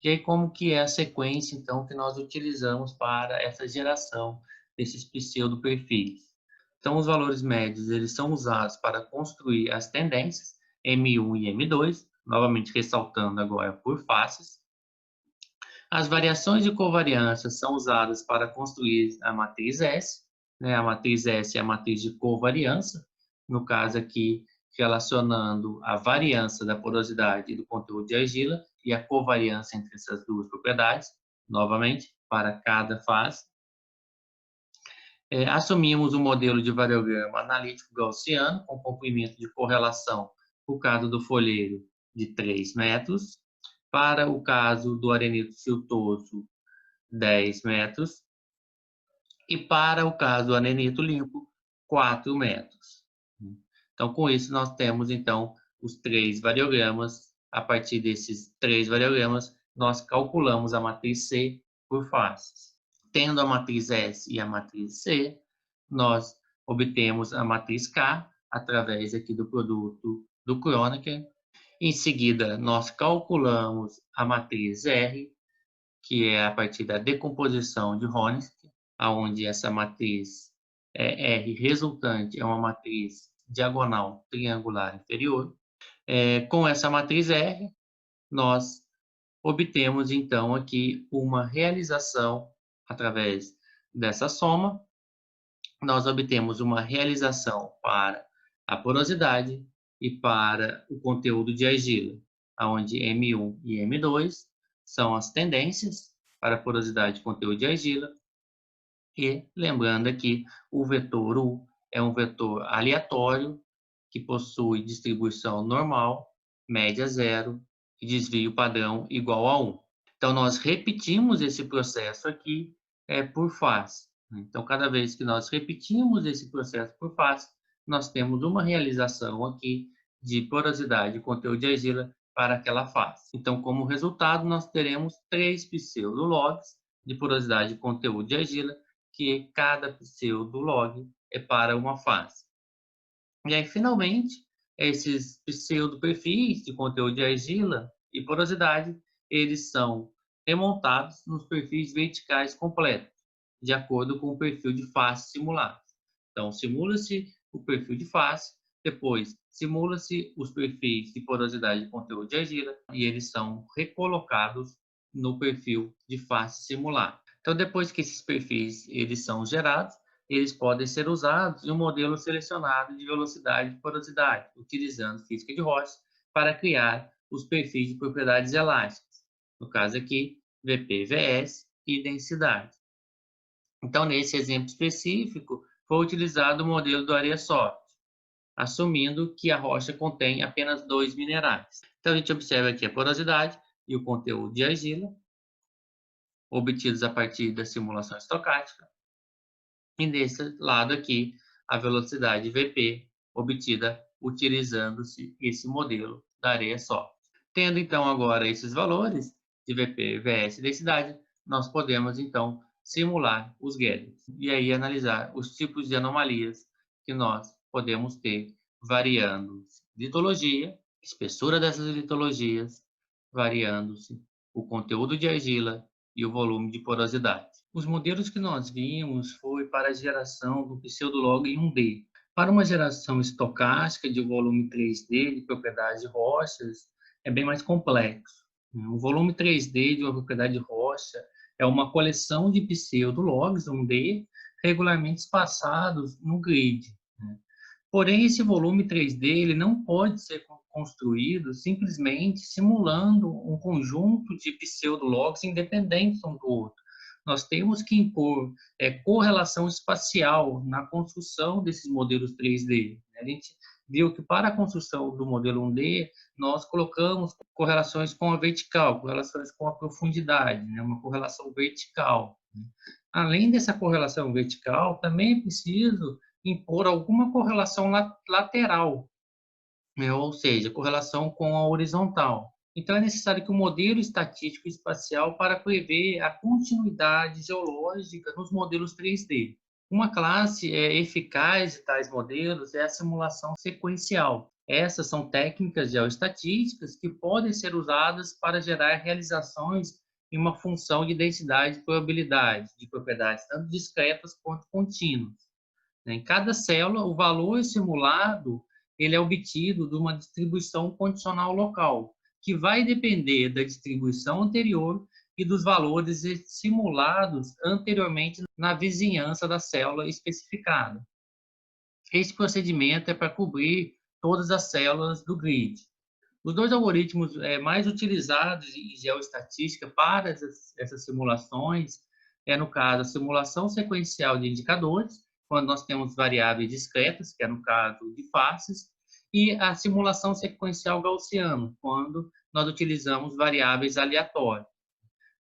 E aí, como que é a sequência, então, que nós utilizamos para essa geração desses pseudo-perfis? Então, os valores médios, eles são usados para construir as tendências M1 e M2, novamente ressaltando agora por faces. As variações de covariância são usadas para construir a matriz S, né? A matriz S é a matriz de covariância, no caso aqui, relacionando a variância da porosidade e do conteúdo de argila e a covariância entre essas duas propriedades, novamente, para cada fase. Assumimos um modelo de variograma analítico gaussiano com comprimento de correlação, no caso do folheiro, de 3 metros, para o caso do arenito siltoso, 10 metros, e para o caso do arenito limpo, 4 metros. Então, com isso, nós temos, então, os três variogramas. A partir desses três variogramas, nós calculamos a matriz C por faces. Tendo a matriz S e a matriz C, nós obtemos a matriz K através aqui do produto do Kronecker. Em seguida, nós calculamos a matriz R, que é a partir da decomposição de Honigsky, onde essa matriz R resultante é uma matriz diagonal triangular inferior. Com essa matriz R, nós obtemos, então, aqui uma realização através dessa soma. Nós obtemos uma realização para a porosidade e para o conteúdo de argila, onde M1 e M2 são as tendências para a porosidade e conteúdo de argila. E lembrando aqui, o vetor U é um vetor aleatório que possui distribuição normal, média zero e desvio padrão igual a 1. Então, nós repetimos esse processo aqui por face. Então, cada vez que nós repetimos esse processo por face, nós temos uma realização aqui de porosidade e conteúdo de argila para aquela face. Então, como resultado, nós teremos 3 pseudologs de porosidade e conteúdo de argila, que cada pseudolog é para uma face. E aí, finalmente, esses pseudo-perfis de conteúdo de argila e porosidade, eles são remontados nos perfis verticais completos, de acordo com o perfil de face simulado. Então, simula-se o perfil de face, depois simula-se os perfis de porosidade de conteúdo de argila e eles são recolocados no perfil de face simulado. Então, depois que esses perfis eles são gerados, eles podem ser usados em um modelo selecionado de velocidade e porosidade, utilizando física de Roche para criar os perfis de propriedades elásticas. No caso aqui, VP, VS e densidade. Então, nesse exemplo específico, foi utilizado o modelo do Areasoft, assumindo que a rocha contém apenas 2 minerais. Então, a gente observa aqui a porosidade e o conteúdo de argila, obtidos a partir da simulação estocástica. E desse lado aqui, a velocidade Vp, obtida utilizando-se esse modelo da Areasoft. Tendo então agora esses valores de Vp, Vs e densidade, nós podemos então simular os gases e aí analisar os tipos de anomalias que nós podemos ter variando litologia, espessura dessas litologias, variando-se o conteúdo de argila e o volume de porosidade. Os modelos que nós vimos foi para a geração do pseudolog em 1D. Para uma geração estocástica de volume 3D de propriedades de rochas, é bem mais complexo. O volume 3D de uma propriedade de rocha é uma coleção de pseudologs 1D regularmente espaçados no grid. Porém, esse volume 3D ele não pode ser construído simplesmente simulando um conjunto de pseudologs independentes um do outro. Nós temos que impor correlação espacial na construção desses modelos 3D. A gente viu que para a construção do modelo 1D, nós colocamos correlações com a vertical, correlações com a profundidade, né? Uma correlação vertical. Além dessa correlação vertical, também é preciso impor alguma correlação lateral, né? Ou seja, correlação com a horizontal. Então, é necessário que o modelo estatístico espacial para prever a continuidade geológica nos modelos 3D. Uma classe eficaz de tais modelos é a simulação sequencial. Essas são técnicas geoestatísticas que podem ser usadas para gerar realizações em uma função de densidade e probabilidade, de propriedades tanto discretas quanto contínuas. Em cada célula, o valor simulado ele é obtido de uma distribuição condicional local, que vai depender da distribuição anterior e dos valores simulados anteriormente na vizinhança da célula especificada. Esse procedimento é para cobrir todas as células do grid. Os dois algoritmos mais utilizados em geoestatística para essas simulações no caso, a simulação sequencial de indicadores, quando nós temos variáveis discretas, que é no caso de faces, e a simulação sequencial gaussiana, quando nós utilizamos variáveis aleatórias.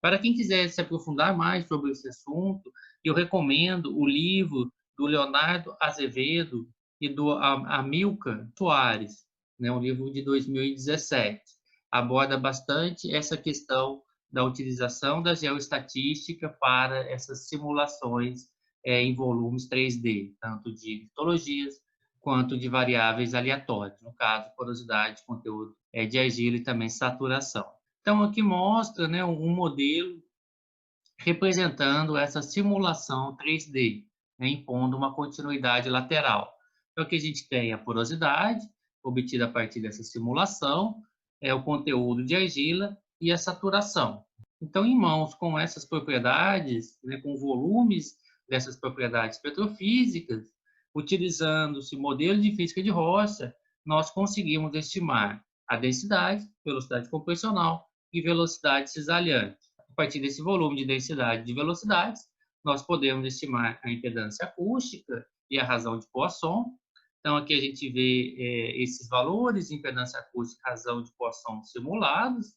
Para quem quiser se aprofundar mais sobre esse assunto, eu recomendo o livro do Leonardo Azevedo e do Amilcar Soares, né, um livro de 2017. Aborda bastante essa questão da utilização da geoestatística para essas simulações em volumes 3D, tanto de litologias quanto de variáveis aleatórias, no caso, porosidade, conteúdo de argila e também saturação. Então, aqui mostra, né, um modelo representando essa simulação 3D, né, impondo uma continuidade lateral. Então, aqui a gente tem a porosidade, obtida a partir dessa simulação, o conteúdo de argila e a saturação. Então, em mãos com essas propriedades, né, com volumes dessas propriedades petrofísicas, utilizando-se modelo de física de rocha, nós conseguimos estimar a densidade, velocidade compressional e velocidade cisalhante. A partir desse volume de densidade e de velocidades, nós podemos estimar a impedância acústica e a razão de Poisson. Então, aqui a gente vê esses valores de impedância acústica e razão de Poisson simulados.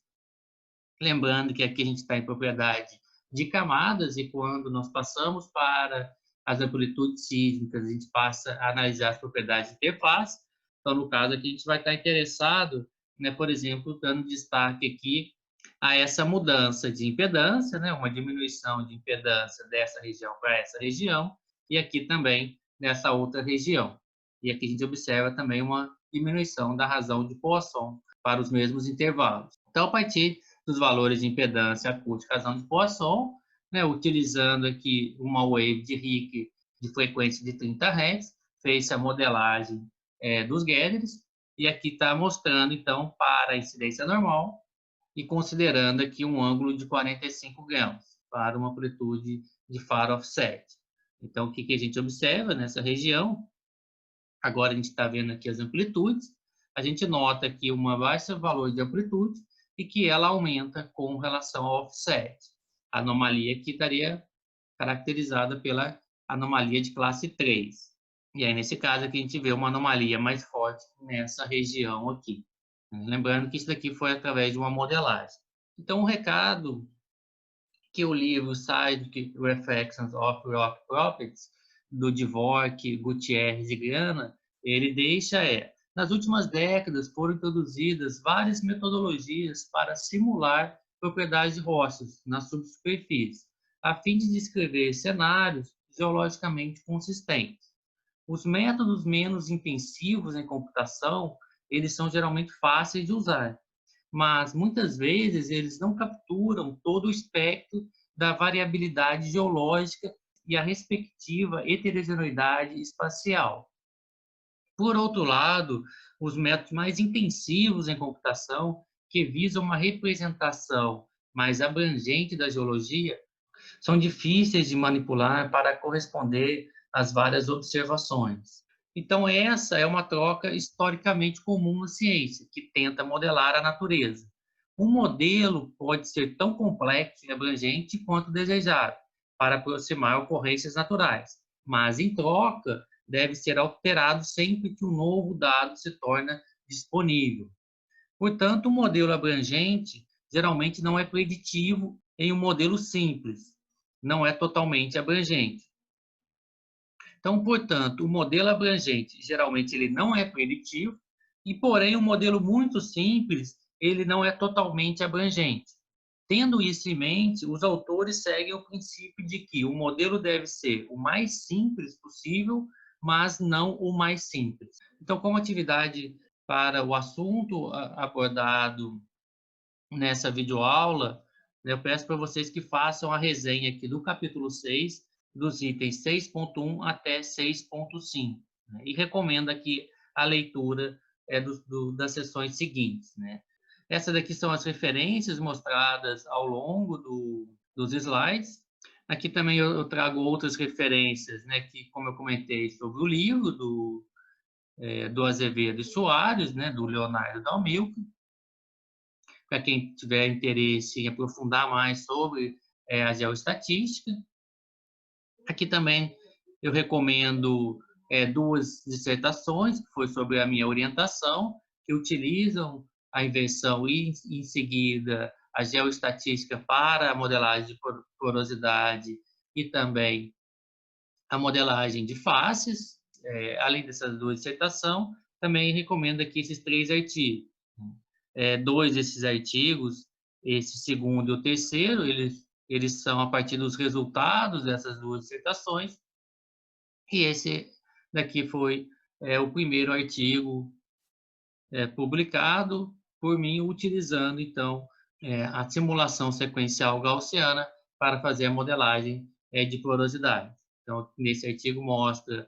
Lembrando que aqui a gente está em propriedade de camadas e quando nós passamos para as amplitudes sísmicas, a gente passa a analisar as propriedades de interface. Então, no caso aqui, a gente vai estar interessado, né, por exemplo, dando destaque aqui a essa mudança de impedância, né, uma diminuição de impedância dessa região para essa região, e aqui também nessa outra região. E aqui a gente observa também uma diminuição da razão de Poisson para os mesmos intervalos. Então, a partir dos valores de impedância acústica razão de Poisson, né, utilizando aqui uma wave de Rick de frequência de 30 Hz, fez a modelagem dos gathers, e aqui está mostrando, então, para a incidência normal, e considerando aqui um ângulo de 45 graus, para uma amplitude de far offset. Então, o que a gente observa nessa região? Agora a gente está vendo aqui as amplitudes, a gente nota aqui uma baixa valor de amplitude e que ela aumenta com relação ao offset. A anomalia aqui estaria caracterizada pela anomalia de classe 3. E aí, nesse caso aqui, a gente vê uma anomalia mais forte nessa região aqui. Lembrando que isso daqui foi através de uma modelagem. Então, o recado que o livro Scientific Reflections of Rock Properties, do Dvorak, Gutierrez e Grana, ele deixa nas últimas décadas foram introduzidas várias metodologias para simular propriedades de rochas na subsuperfície, a fim de descrever cenários geologicamente consistentes. Os métodos menos intensivos em computação, eles são geralmente fáceis de usar, mas muitas vezes eles não capturam todo o espectro da variabilidade geológica e a respectiva heterogeneidade espacial. Por outro lado, os métodos mais intensivos em computação, que visam uma representação mais abrangente da geologia, são difíceis de manipular para corresponder às várias observações. Então, essa é uma troca historicamente comum na ciência, que tenta modelar a natureza. Um modelo pode ser tão complexo e abrangente quanto desejado, para aproximar ocorrências naturais, mas, em troca, deve ser alterado sempre que um novo dado se torna disponível. Portanto, um modelo abrangente geralmente não é preditivo em um modelo simples, não é totalmente abrangente. Então, portanto, o modelo abrangente, geralmente, ele não é preditivo, e, porém, um modelo muito simples, ele não é totalmente abrangente. Tendo isso em mente, os autores seguem o princípio de que o modelo deve ser o mais simples possível, mas não o mais simples. Então, como atividade para o assunto abordado nessa videoaula, eu peço para vocês que façam a resenha aqui do capítulo 6, dos itens 6.1 até 6.5, né? E recomendo aqui a leitura das sessões seguintes, né? Essas aqui são as referências mostradas ao longo dos slides. Aqui também eu trago outras referências, né, que, como eu comentei, sobre o livro do Azevedo e Soares, né, do Leonardo Dalmilco, para quem tiver interesse em aprofundar mais sobre a geoestatística. Aqui também eu recomendo duas dissertações, que foi sobre a minha orientação, que utilizam a inversão e, em seguida, a geoestatística para a modelagem de porosidade e também a modelagem de faces. Além dessas duas dissertações, também recomendo aqui esses 3 artigos. 2 desses artigos, esse segundo e o terceiro, eles são a partir dos resultados dessas 2 dissertações, e esse daqui foi o primeiro artigo publicado por mim, utilizando, então, a simulação sequencial gaussiana para fazer a modelagem de porosidade. Então, nesse artigo mostra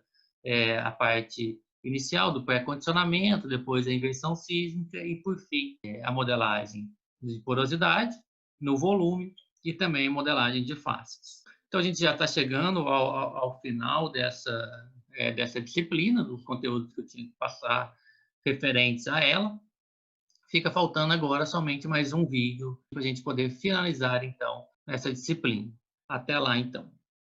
a parte inicial do pré-condicionamento, depois a inversão sísmica e, por fim, a modelagem de porosidade no volume e também a modelagem de faces. Então, a gente já está chegando ao final dessa disciplina, dos conteúdos que eu tinha que passar referentes a ela. Fica faltando agora somente mais um vídeo para a gente poder finalizar, então, essa disciplina. Até lá, então.